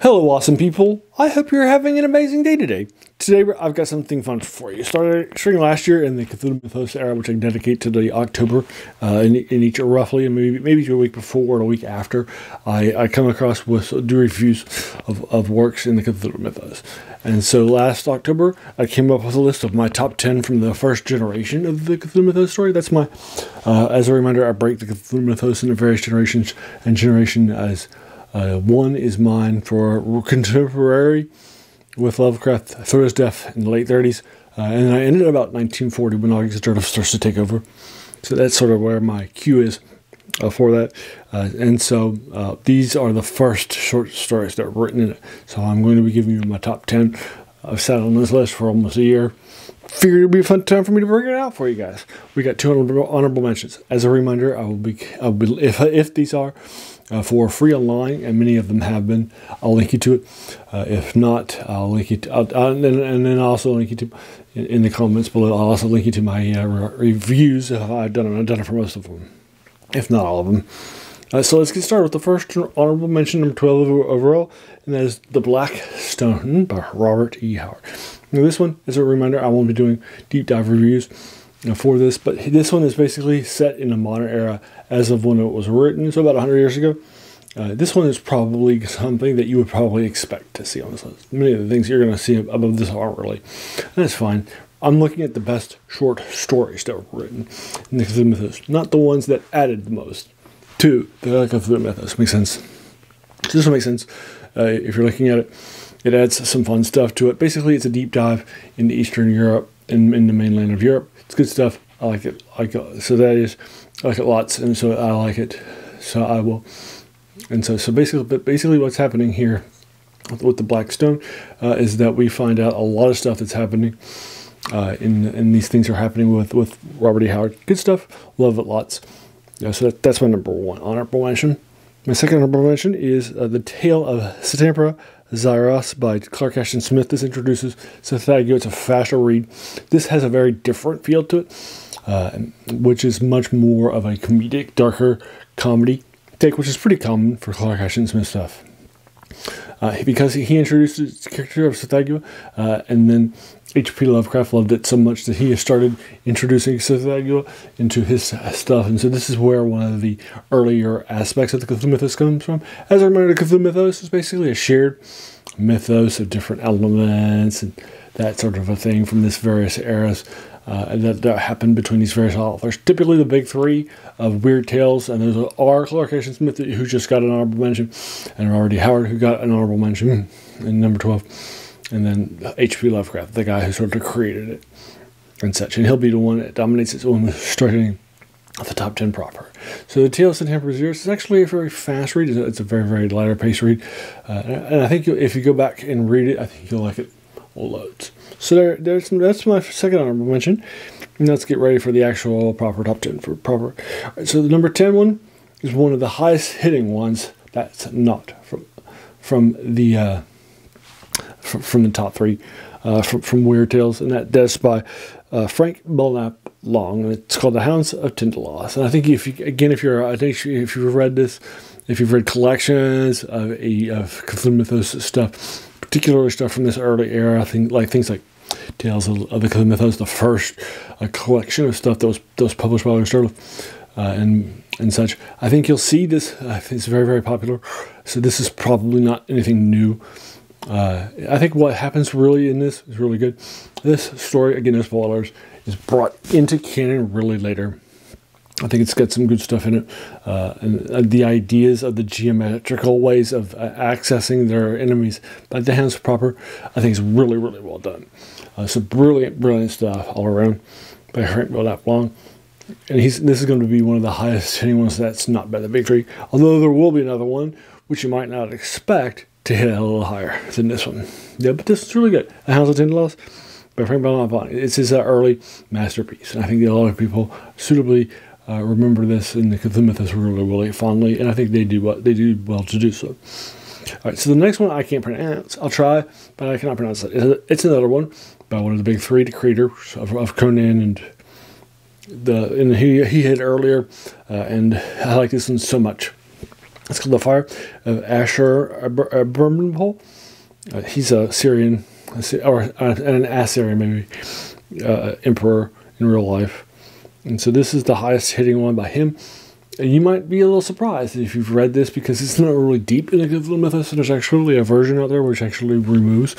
Hello, awesome people. I hope you're having an amazing day today. Today, I've got something fun for you. Starting last year in the Cthulhu Mythos era, which I dedicate to the October, in each roughly, and maybe a week before or a week after, I come across with do reviews of works in the Cthulhu Mythos. And so last October, I came up with a list of my top 10 from the first generation of the Cthulhu Mythos story. That's my, as a reminder, I break the Cthulhu Mythos into various generations, and generation as one is mine for contemporary with Lovecraft through his death in the late 30s. And I ended at about 1940 when August Derleth starts to take over. So that's sort of where my cue is for that. And so these are the first short stories that were written in it. So I'm going to be giving you my top 10. I've sat on this list for almost a year. Figured it would be a fun time for me to bring it out for you guys. We got two honorable mentions. As a reminder, I'll be if these are for free online, and many of them have been, I'll link you to it. If not, I'll link you to, and then I'll also link you to in the comments below. I'll also link you to my reviews if I've done it for most of them, if not all of them. So let's get started with the first honorable mention, number 12 overall, and that is The Black Stone by Robert E. Howard. Now this one, as a reminder, I won't be doing deep dive reviews for this, but this one is basically set in a modern era as of when it was written, so about 100 years ago. This one is probably something that you would probably expect to see on this list. Many of the things you're going to see above this aren't really, and that's fine. I'm looking at the best short stories that were written in the Cthulhu Mythos, not the ones that added the most to the Cthulhu Mythos. Makes sense? This will make sense if you're looking at it. It adds some fun stuff to it. Basically, it's a deep dive into Eastern Europe and in the mainland of Europe. It's good stuff. I like it. So that is, I like it lots, and so I like it. So I will. And so basically, what's happening here with the Black Stone is that we find out a lot of stuff that's happening. And these things are happening with Robert E. Howard. Good stuff. Love it lots. So that's my number one honorable mention. My second honorable mention is The Tale of Satampra Zyros by Clark Ashton Smith. This introduces Satampra. It's a faster read. This has a very different feel to it, which is much more of a comedic, darker comedy take, which is pretty common for Clark Ashton Smith stuff. Because he introduced the character of Satampra, and then H.P. Lovecraft loved it so much that he started introducing Cthulhu into his stuff. And so this is where one of the earlier aspects of the Cthulhu Mythos comes from. As I remember, the Cthulhu Mythos is basically a shared mythos of different elements and that sort of a thing from these various eras that happened between these various authors. Typically the big three of weird tales, and those are Clark Ashton Smith, who just got an honorable mention, and Robert E. Howard, who got an honorable mention in number 12. And then H.P. Lovecraft, the guy who sort of created it and such. And he'll be the one that dominates its own starting at the top 10 proper. So The Tale of Satampra Zyros is actually a very fast read. It's a very, very lighter pace read. And I think if you go back and read it, I think you'll like it loads. So that's my second honorable mention. And let's get ready for the actual proper top 10 for proper. All right, so the number 10 one is one of the highest hitting ones that's not from the top three, from Weird Tales, and that's by Frank Belknap Long, and it's called The Hounds of Tindalos. And I think if you've read this, if you've read collections of Cthulhu Mythos stuff, particularly stuff from this early era, things like Tales of the Cthulhu Mythos, the first collection of stuff that was published by August Derleth, and such, I think you'll see this. It's very, very popular. So this is probably not anything new. I think what happens really in this is really good. This story, again, no spoilers, is brought into canon really later. I think it's got some good stuff in it. And the ideas of the geometrical ways of accessing their enemies by the hands proper, I think is really, really well done. So brilliant stuff all around by Frank Belknap Long. And this is going to be one of the highest hitting ones that's not by the big three. Although there will be another one, which you might not expect to hit a little higher than this one. Yeah, but this is really good. The Hounds of Tindalos by Frank Belknap Long. It's his early masterpiece. And I think a lot of people suitably remember this in the Cthulhu Mythos really, really fondly. And I think they do well to do so. All right, so the next one I can't pronounce. I'll try, but I cannot pronounce it. It's another one by one of the big three, the creators of Conan, and he hit earlier, and I like this one so much. It's called The Fire of Ashur-burnipal. He's a Syrian, or an Assyrian maybe, emperor in real life. And so this is the highest hitting one by him. And you might be a little surprised if you've read this, because it's not really deep in the Cthulhu Mythos. There's actually a version out there which actually removes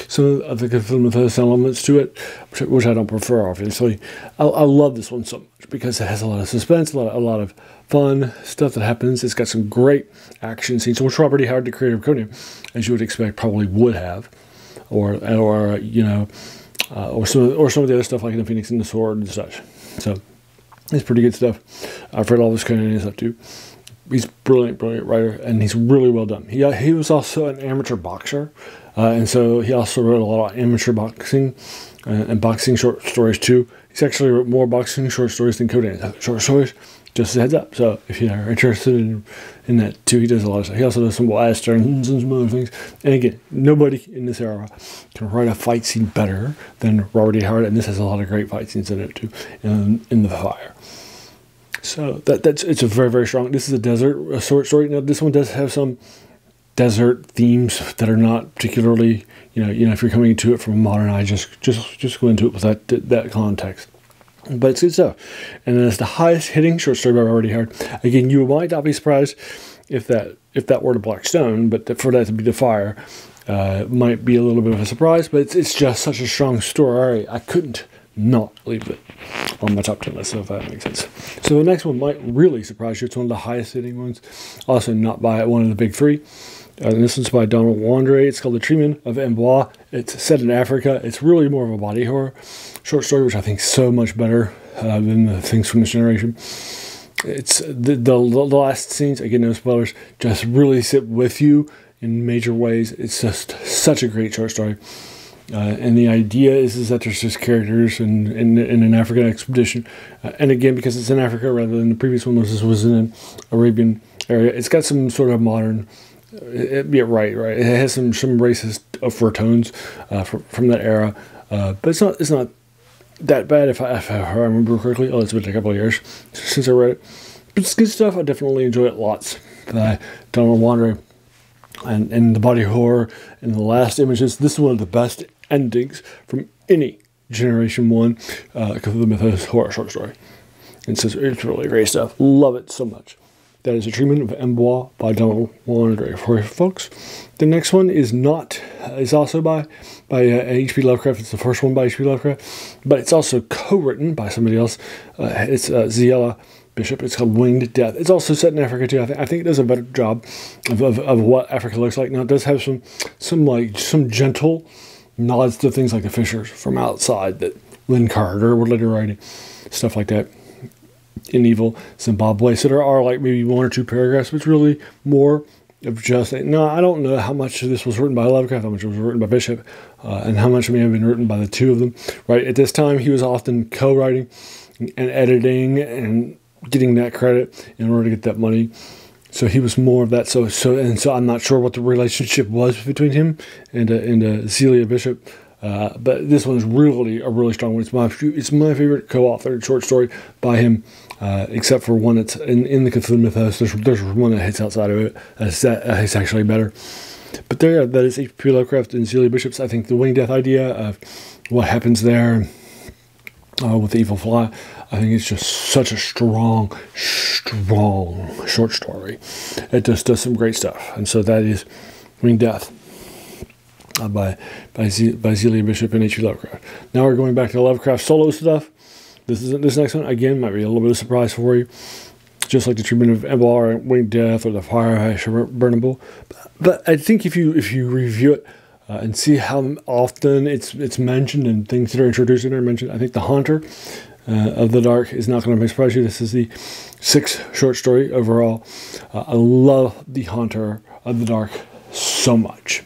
some of the Cthulhu Mythos elements to it, which I don't prefer, obviously. I love this one so much because it has a lot of suspense, a lot of fun stuff that happens. It's got some great action scenes, which Robert E. Howard, the creator of Conan, as you would expect, probably would have, or some of the other stuff like the Phoenix and the Sword and such. So it's pretty good stuff. I've read all this Conan stuff too. He's a brilliant writer, and he's really well done. He was also an amateur boxer, and so he also wrote a lot of amateur boxing and boxing short stories too. He's actually wrote more boxing short stories than Conan short stories. Just a heads up. So if you're interested in that too, he does a lot of stuff. He also does some westerns and some other things. And again, nobody in this era can write a fight scene better than Robert E. Howard, and this has a lot of great fight scenes in it too, in The Fire. So it's a very strong. This is a desert short story. Now this one does have some desert themes that are not particularly, if you're coming into it from a modern eye, just go into it with that context. But it's good stuff. And then it's the highest hitting short story I've already heard. Again, you might not be surprised if that were the Black Stone, but for that to be The Fire might be a little bit of a surprise. But it's just such a strong story. I couldn't not leave it on my top 10 list, so if that makes sense. So the next one might really surprise you. It's one of the highest hitting ones. Also not by one of the big three. And this one's by Donald Wandre. It's called The Treatment of Mbois. It's set in Africa. It's really more of a body horror short story, which I think is so much better than the things from this generation. It's the last scenes, again, no spoilers, just really sit with you in major ways. It's just such a great short story. And the idea is that there's just characters in an African expedition. And again, because it's in Africa rather than the previous one, this was in an Arabian area, it's got some sort of modern... right. It has some racist overtones from that era, but it's not that bad if I remember correctly. Oh, it's been a couple of years since I read it, but it's good stuff. I definitely enjoy it lots. Donald Wandre and the body horror and the last images. This is one of the best endings from any Generation One Cthulhu Mythos horror short story. And so it's really great stuff. Love it so much. That is A Treatment of Mbois by Donald Wandre for folks. The next one is also by H.P. Lovecraft. It's the first one by H.P. Lovecraft, but it's also co-written by somebody else. It's Ziela Bishop. It's called Winged Death. It's also set in Africa too. I think it does a better job of what Africa looks like. Now it does have some gentle nods to things like the Fishers from outside that Lynn Carter would later write, stuff like that. In Evil Zimbabwe. So there are like maybe one or two paragraphs, but it's really more of just... No, I don't know how much of this was written by Lovecraft, how much was written by Bishop, and how much may have been written by the two of them. Right at this time, he was often co-writing and editing and getting that credit in order to get that money. So he was more of that. So I'm not sure what the relationship was between him and Celia Bishop. But this one's really a really strong one. It's my favorite co-authored short story by him, except for one that's in the Cthulhu Mythos. There's one that hits outside of it. It's actually better. But that is H.P. Lovecraft and Celia Bishop's. I think the Winged Death idea of what happens there with the evil fly, I think it's just such a strong short story. It just does some great stuff. And so that is Winged Death. By Celia Bishop and H.P. Lovecraft. Now we're going back to Lovecraft solo stuff. This next one, again, might be a little bit of a surprise for you. Just like The Treatment of Mbois or Winged Death or The Fire of Ashur-burnipal. But I think if you review it and see how often it's mentioned and things that are introduced in it are mentioned, I think The Haunter of the Dark is not going to surprise you. This is the 6th short story overall. I love The Haunter of the Dark so much.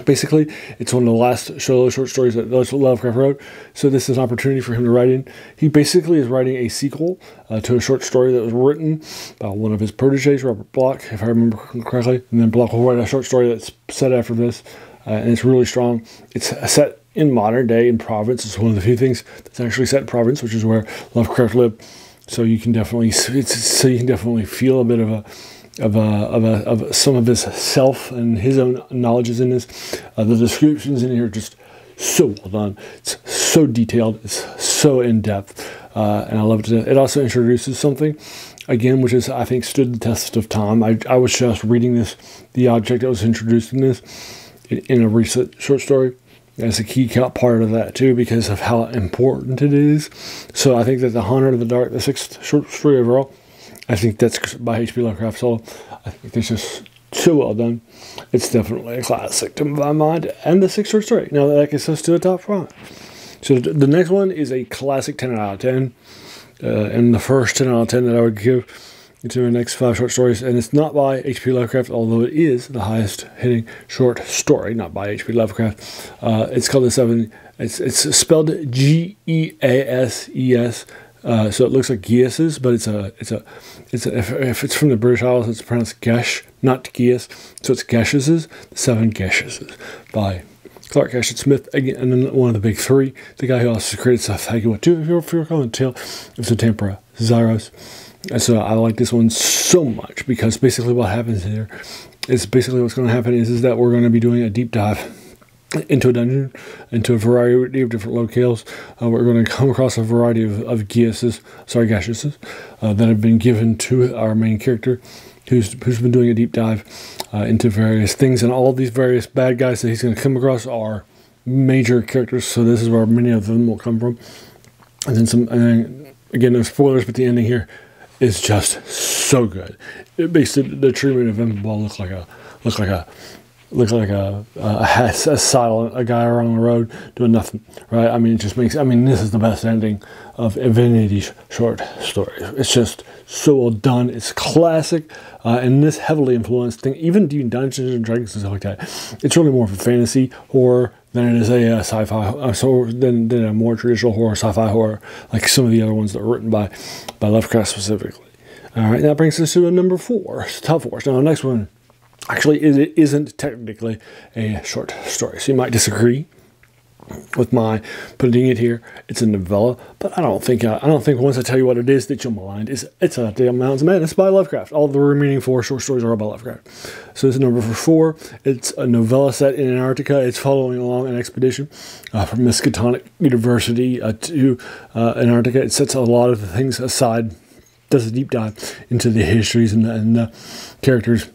Basically, it's one of the last solo short stories that Lovecraft wrote, so this is an opportunity for him to write in. He basically is writing a sequel to a short story that was written by one of his protégés, Robert Bloch, if I remember correctly, and then Bloch will write a short story that's set after this, and it's really strong. It's set in modern day in Providence. It's one of the few things that's actually set in Providence, which is where Lovecraft lived. So you can definitely feel a bit of of some of his self and his own knowledges in this. The descriptions in here are just so well done. It's so detailed. It's so in depth, and I love it. It also introduces something, again, which is, I think, stood the test of time. I was just reading the object that was introduced in this in a recent short story. As a key part of that too, because of how important it is. So I think that The Haunter of the Dark, the 6th short story overall, I think that's by H.P. Lovecraft solo. I think it's just so well done. It's definitely a classic to my mind. And the 6th short story. Now that gets us to the top 5. So the next one is a classic 10 out of 10. And the first 10 out of 10 that I would give to the next 5 short stories. And it's not by H.P. Lovecraft, although it is the highest hitting short story, not by H.P. Lovecraft. It's called The Seven. It's spelled Geases. So it looks like Geases, but if it's from the British Isles, it's pronounced Gesh, not Geas. So it's Gesheses, The Seven Gesheses by Clark Ashton Smith, again, and then one of the big 3, the guy who also created stuff like what too, if you recall, the Tale of Tempera Zyros. And so I like this one so much because basically what happens here is basically what's going to happen is that we're going to be doing a deep dive into a dungeon, into a variety of different locales. We're going to come across a variety of gashes that have been given to our main character, who's been doing a deep dive into various things, and all of these various bad guys that he's going to come across are major characters. So this is where many of them will come from, and then again, no spoilers, but the ending here is just so good. It makes the treatment of Emball look like a silent guy around the road doing nothing, right? I mean, it just makes. I mean, this is the best ending of any of these short stories. It's just so well done. It's classic, and this heavily influenced thing. Even doing Dungeons and Dragons and stuff like that. It's really more of a fantasy horror than it is a sci-fi. Than a more traditional horror, sci-fi horror, like some of the other ones that were written by Lovecraft specifically. All right, that brings us to number 4, top 4. Now, the next one. Actually, it isn't technically a short story, so you might disagree with my putting it here. It's a novella, but I don't think once I tell you what it is that you'll mind. It's a damn Mountains of Madness by Lovecraft. All the remaining 4 short stories are by Lovecraft. So this is number 4. It's a novella set in Antarctica. It's following along an expedition from Miskatonic University to Antarctica. It sets a lot of the things aside, does a deep dive into the histories and the characters.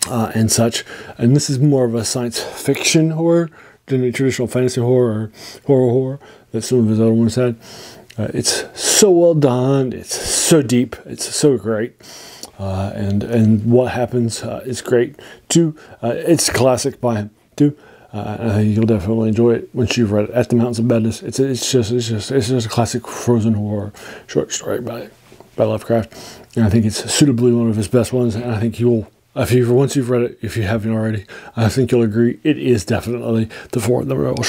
And such, and this is more of a science fiction horror than a traditional fantasy horror or horror that some of his other ones had. It's so well done. It's so deep. It's so great, and what happens is great too. It's classic by him too. I think you'll definitely enjoy it once you've read it. At the Mountains of Madness. It's just a classic frozen horror short story by Lovecraft, and I think it's suitably one of his best ones. And I think you'll. Once you've read it, if you haven't already, I think you'll agree it is definitely the 4th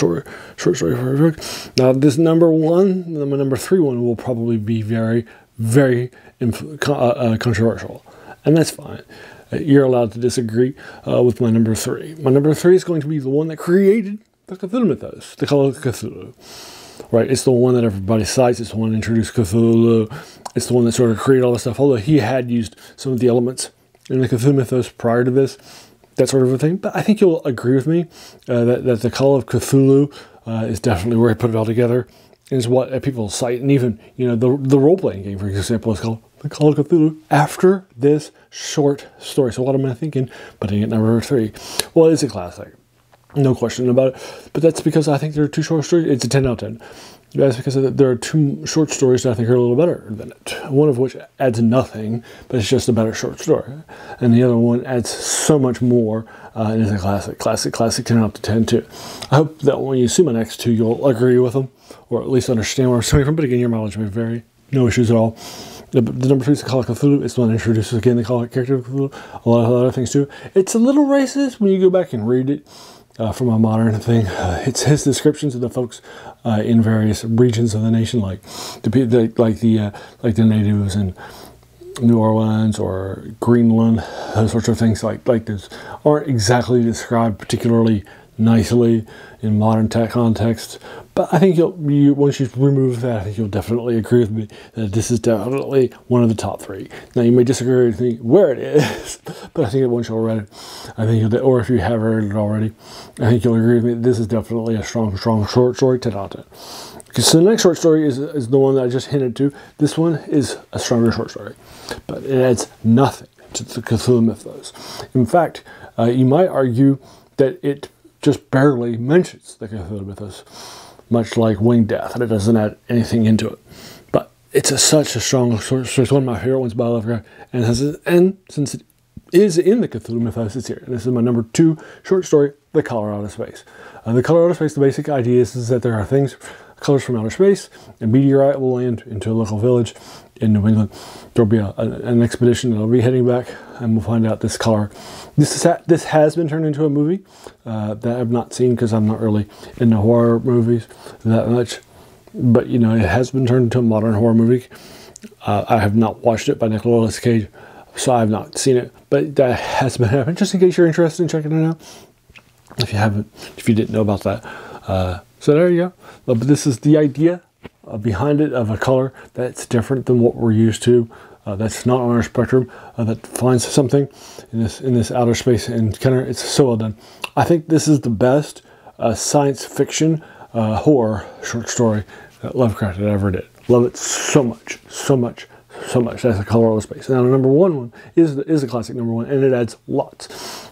short story for a book. Now, this number 1, the number 3 one will probably be very, very controversial, and that's fine. You're allowed to disagree with my number 3. My number 3 is going to be the one that created the Cthulhu Mythos, the Call of Cthulhu. Right, it's the one that everybody cites. It's the one that introduced Cthulhu. It's the one that sort of created all this stuff. Although he had used some of the elements in the Cthulhu Mythos prior to this, that sort of a thing. But I think you'll agree with me that the Call of Cthulhu is definitely where he put it all together. Is what people cite, and even the role playing game, for example, is called the Call of Cthulhu after this short story. So what am I thinking? Putting it number 3. Well, it's a classic, no question about it. But that's because I think there are 2 short stories. It's a 10 out of 10. That's because there are 2 short stories that I think are a little better than it. One of which adds nothing, but it's just a better short story. And the other one adds so much more, and is a classic 10 out of 10 too. I hope that when you see my next 2, you'll agree with them, or at least understand where I'm coming from. But again, your mileage may vary. No issues at all. The number 3 is the Call of Cthulhu. It's the one that introduces, again, the character of Cthulhu. A lot of other things too. It's a little racist when you go back and read it. From a modern thing, it's his descriptions of the folks in various regions of the nation, like the natives in New Orleans or Greenland, those sorts of things like this, aren't exactly described particularly nicely in modern tech context. But I think once you remove that, I think you'll definitely agree with me that this is definitely one of the top 3. Now, you may disagree with me where it is, but I think that once you'll read it, I think or if you have read it already, I think you'll agree with me that this is definitely a strong short story, 10 out of 10. So the next short story is the one that I just hinted to. This one is a stronger short story, but it adds nothing to the Cthulhu Mythos. In fact, you might argue that it just barely mentions the Cthulhu Mythos, much like Winged Death, and it doesn't add anything into it. But it's such a strong short story. It's one of my favorite ones by Lovecraft, and since it is in the Cthulhu Mythos, it's here. And this is my number 2 short story, The Color Out of Space. The Color Out of Space, the basic idea is that there are colors from outer space. A meteorite will land into a local village in New England. There'll be an expedition that'll be heading back, and we'll find out this color. This has been turned into a movie that I've not seen because I'm not really into horror movies that much. But it has been turned into a modern horror movie. I have not watched it by Nicolas Cage, so I have not seen it. But that has been happening. Just in case you're interested in checking it out, if you didn't know about that. So there you go. But this is the idea behind it of a color that's different than what we're used to. That's not on our spectrum. That finds something in this outer space encounter. It's so well done. I think this is the best science fiction horror short story that Lovecraft ever did. Love it so much, so much, so much. That's a Color Out of Space. Now, the number 1 one is a classic number 1, and it adds lots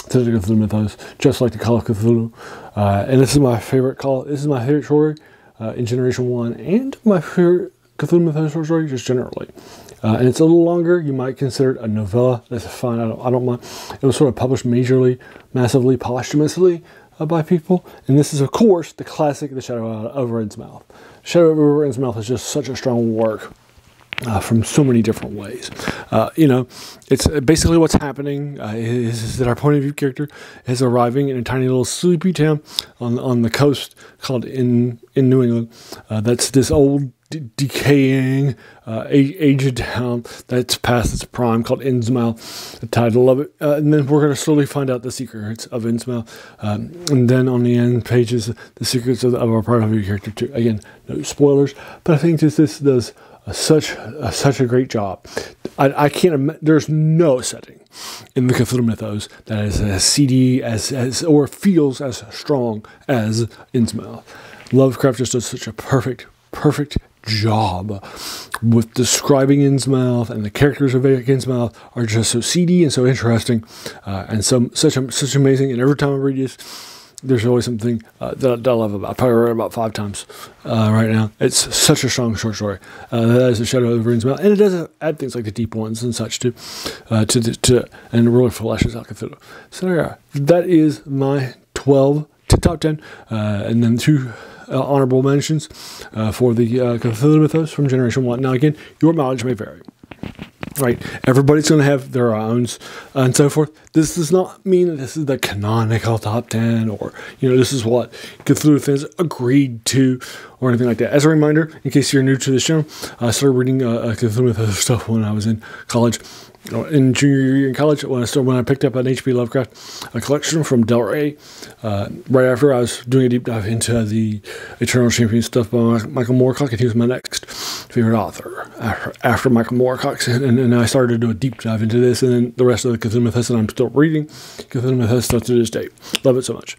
to the Cthulhu Mythos, just like the Call of Cthulhu. And this is my favorite This is my favorite story in Generation 1, and my favorite Cthulhu Mythos short story just generally. And it's a little longer. You might consider it a novella. That's fine. I don't mind. It was sort of published massively, posthumously by people. And this is, of course, the classic, The Shadow Over Innsmouth. Shadow Over Innsmouth is just such a strong work. From so many different ways. It's basically what's happening is that our point of view character is arriving in a tiny little sleepy town on the coast called in New England. That's this old decaying aged town that's past its prime called Innsmouth, the title of it. And then we're going to slowly find out the secrets of Innsmouth. And then on the end pages, the secrets of our point of view character too. Again, no spoilers, but I think this does such a great job. I can't. There's no setting in the Cthulhu Mythos that is as seedy or feels as strong as Innsmouth. Lovecraft just does such a perfect job with describing Innsmouth, and the characters of Innsmouth are just so seedy and so interesting, and such amazing. And every time I read this, there's always something that I love about it. I probably read it about 5 times right now. It's such a strong short story. That is The Shadow Over Innsmouth. And it does add things like the deep ones and such too, and it really fleshes out Cthulhu. So there you are. That is my 12 to top 10. And then 2 honorable mentions for the Cthulhu Mythos from Generation 1. Now again, your mileage may vary. Right, everybody's going to have their own and so forth. This does not mean that this is the canonical top 10 or, this is what Cthulhu fans agreed to or anything like that. As a reminder, in case you're new to this channel, I started reading Cthulhu Mythos stuff when I was in college. In junior year in college, when I picked up an H.P. Lovecraft, a collection from Del Rey, right after I was doing a deep dive into the Eternal Champion stuff by Michael Moorcock, and he was my next favorite author after Michael Moorcock, and I started to do a deep dive into this, and then the rest of the Cthulhu Mythos, and I'm still reading Cthulhu Mythos stuff to this day. Love it so much.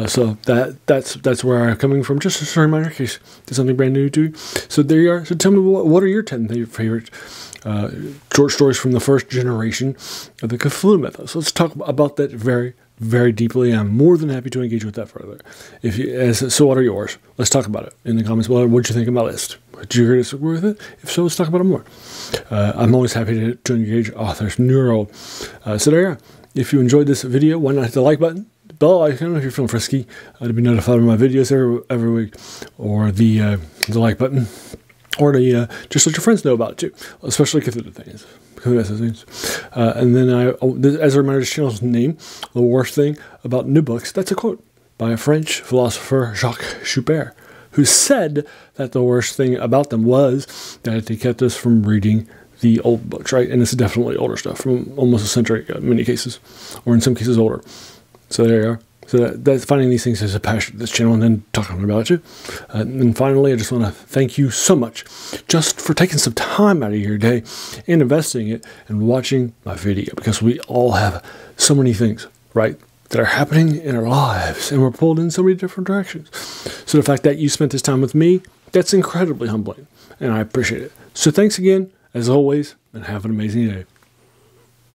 So that's where I'm coming from. Just as a reminder, in case there's something brand new to you. So there you are. So tell me, what are your 10 favorite short stories from the first generation of the Cthulhu Mythos? Let's talk about that very, very deeply. I'm more than happy to engage with that further. So what are yours? Let's talk about it in the comments below. What did you think of my list? Did you agree with it? If so, let's talk about it more. I'm always happy to engage authors, new or old. So there you are. If you enjoyed this video, why not hit the like button, bell icon if you're feeling frisky, to be notified of my videos every week, or the like button. Or to just let your friends know about it too, especially Cthulhu things. And then as a reminder, this channel's name, The Worst Thing About New Books, that's a quote by a French philosopher, Jacques Schubert, who said that the worst thing about them was that they kept us from reading the old books, right? And this is definitely older stuff from almost a century ago in many cases, or in some cases older. So there you are. So that's finding these things is a passion of this channel and then talking about you. And finally, I just want to thank you so much just for taking some time out of your day and investing it and watching my video, because we all have so many things, right, that are happening in our lives, and we're pulled in so many different directions. So the fact that you spent this time with me, that's incredibly humbling, and I appreciate it. So thanks again, as always, and have an amazing day.